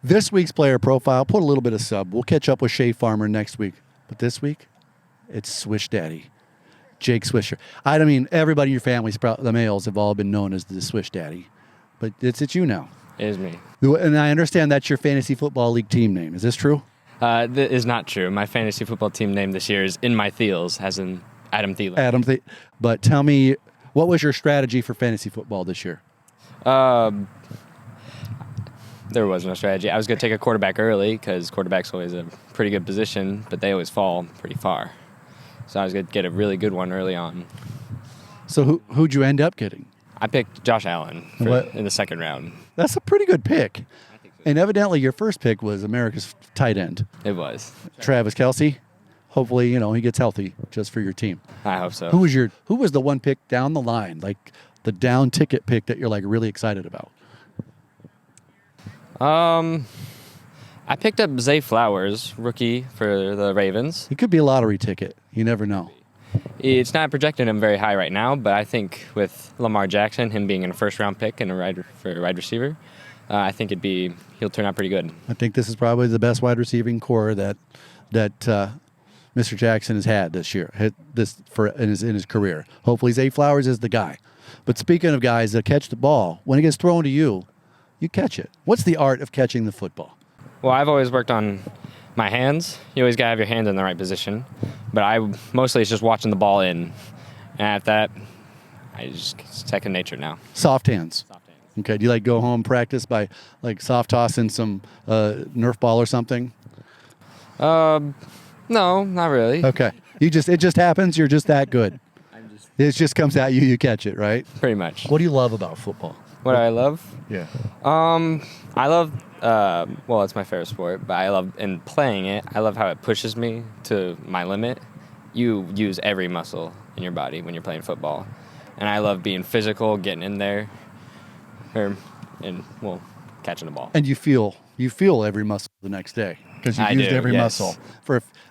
This week's player profile, put a little bit of sub. We'll catch up with Shea Farmer next week. But this week, it's Swish Daddy, Jake Swisher. I mean, everybody in your family, the males, have all been known as the Swish Daddy. But it's you now. It is me. And I understand that's your fantasy football league team name. Is this true? That is not true. My fantasy football team name this year is In My Thiels, as in Adam Thielen. But tell me, what was your strategy for fantasy football this year? There was no strategy. I was going to take a quarterback early because quarterback's always a pretty good position, but they always fall pretty far. So I was going to get a really good one early on. So who'd you end up getting? I picked Josh Allen in the second round. That's a pretty good pick. I think so. And evidently your first pick was America's tight end. It was. Travis Kelce. Hopefully, he gets healthy just for your team. I hope so. Who was the one pick down the line, like the down ticket pick that you're like really excited about? I picked up Zay Flowers, rookie for the Ravens. He could be a lottery ticket. You never know. It's not projecting him very high right now, but I think with Lamar Jackson, him being a first-round pick and for a wide receiver, I think he'll turn out pretty good. I think this is probably the best wide receiving core that Mr. Jackson has had this year, in his career. Hopefully Zay Flowers is the guy. But speaking of guys that catch the ball, when it gets thrown to you, you catch it. What's the art of catching the football? Well, I've always worked on my hands. You always got to have your hands in the right position. But mostly it's just watching the ball in. And at that, it's second nature now. Soft hands. Okay. Do you go home practice by soft tossing some Nerf ball or something? No, not really. Okay. It just happens. You're just that good. It just comes at you. You catch it, right? Pretty much. What do you love about football? What I love? Yeah. I love, it's my favorite sport, but I love, in playing it, I love how it pushes me to my limit. You use every muscle in your body when you're playing football. And I love being physical, getting in there, catching the ball. And you feel every muscle the next day because you've used every muscle.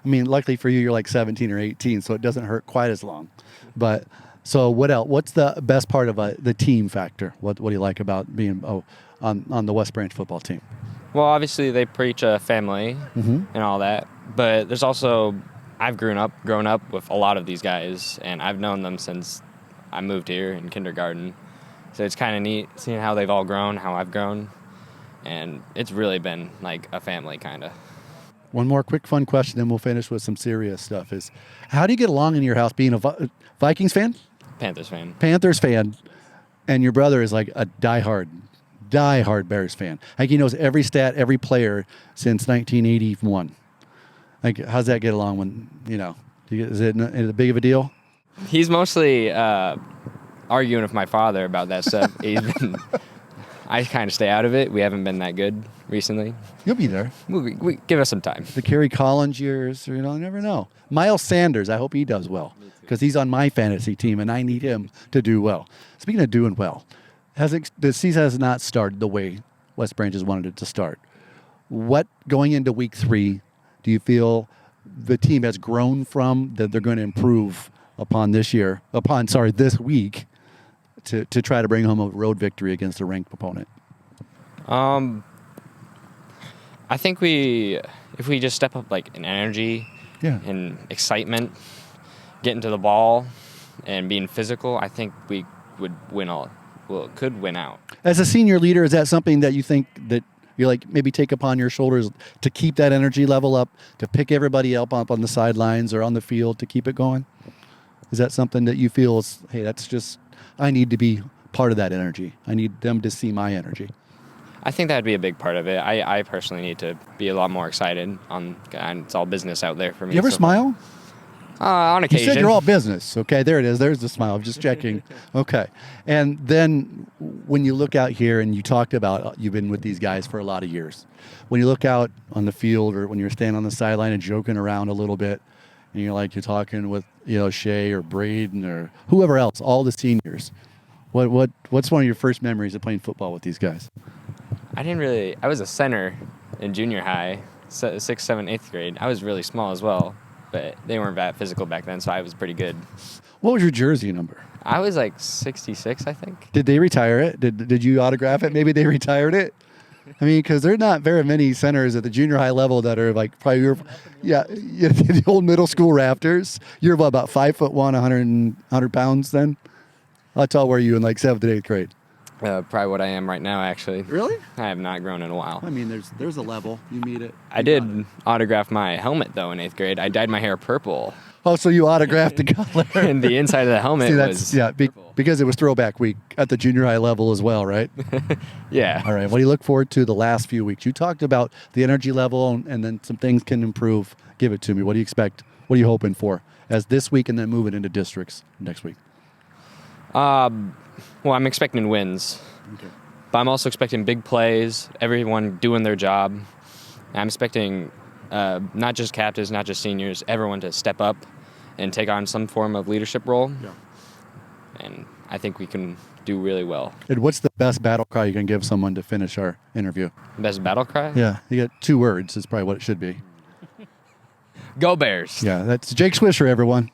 Luckily for you, you're like 17 or 18, so it doesn't hurt quite as long. But so what else? What's the best part of the team factor? What do you like about being on the West Branch football team? Well, obviously they preach a family and all that, but there's also I've grown up with a lot of these guys, and I've known them since I moved here in kindergarten. So it's kind of neat seeing how they've all grown, how I've grown, and it's really been like a family kind of. One more quick fun question, then we'll finish with some serious stuff. Is how do you get along in your house being a Vikings fan? Panthers fan, and your brother is like a diehard Bears fan. He knows every stat, every player since 1981. How's that get along when, is it big of a deal? He's mostly arguing with my father about that stuff. I kind of stay out of it. We haven't been that good recently. You'll be there. We give us some time. The Kerry Collins years, you never know. Miles Sanders, I hope he does well because he's on my fantasy team and I need him to do well. Speaking of doing well, the season has not started the way West Branch has wanted it to start. What, going into week 3, do you feel the team has grown from that they're going to improve upon this week to try to bring home a road victory against a ranked opponent? I think if we just step up in energy and excitement, getting to the ball and being physical, I think we would could win out. As a senior leader, is that something that you think that you maybe take upon your shoulders to keep that energy level up, to pick everybody up on the sidelines or on the field to keep it going? Is that something that you feel is, hey, that's just, I need to be part of that energy. I need them to see my energy. I think that'd be a big part of it. I personally need to be a lot more excited and it's all business out there for me. You ever smile? On occasion. You said you're all business. Okay, there it is. There's the smile. I'm just checking. Okay. And then when you look out here and you talked about you've been with these guys for a lot of years. When you look out on the field or when you're standing on the sideline and joking around a little bit, and you're talking with, Shea or Braden or whoever else, all the seniors. What's one of your first memories of playing football with these guys? I was a center in junior high, 6th, 7th, 8th grade. I was really small as well, but they weren't that physical back then, so I was pretty good. What was your jersey number? I was 66, I think. Did they retire it? Did you autograph it? Maybe they retired it? I mean, because there are not very many centers at the junior high level that are like probably the old middle school Raptors. You're about 5'1", 100 pounds. Then how tall were you in like 7th and 8th grade? Probably what I am right now, actually. Really? I have not grown in a while. I mean, there's a level you meet it. I did autograph my helmet though in 8th grade. I dyed my hair purple. Oh, so you autographed the color. And the inside of the helmet was purple. Because it was throwback week at the junior high level as well, right? Yeah. All right. What do you look forward to the last few weeks? You talked about the energy level and then some things can improve. Give it to me. What do you expect? What are you hoping for as this week and then moving into districts next week? Well, I'm expecting wins. Okay. But I'm also expecting big plays, everyone doing their job. I'm expecting not just captains, not just seniors, everyone to step up and take on some form of leadership role. Yeah. And I think we can do really well. And what's the best battle cry you can give someone to finish our interview? Best battle cry? Yeah, you got 2 words. Is probably what it should be. Go Bears. Yeah, that's Jake Swisher, everyone.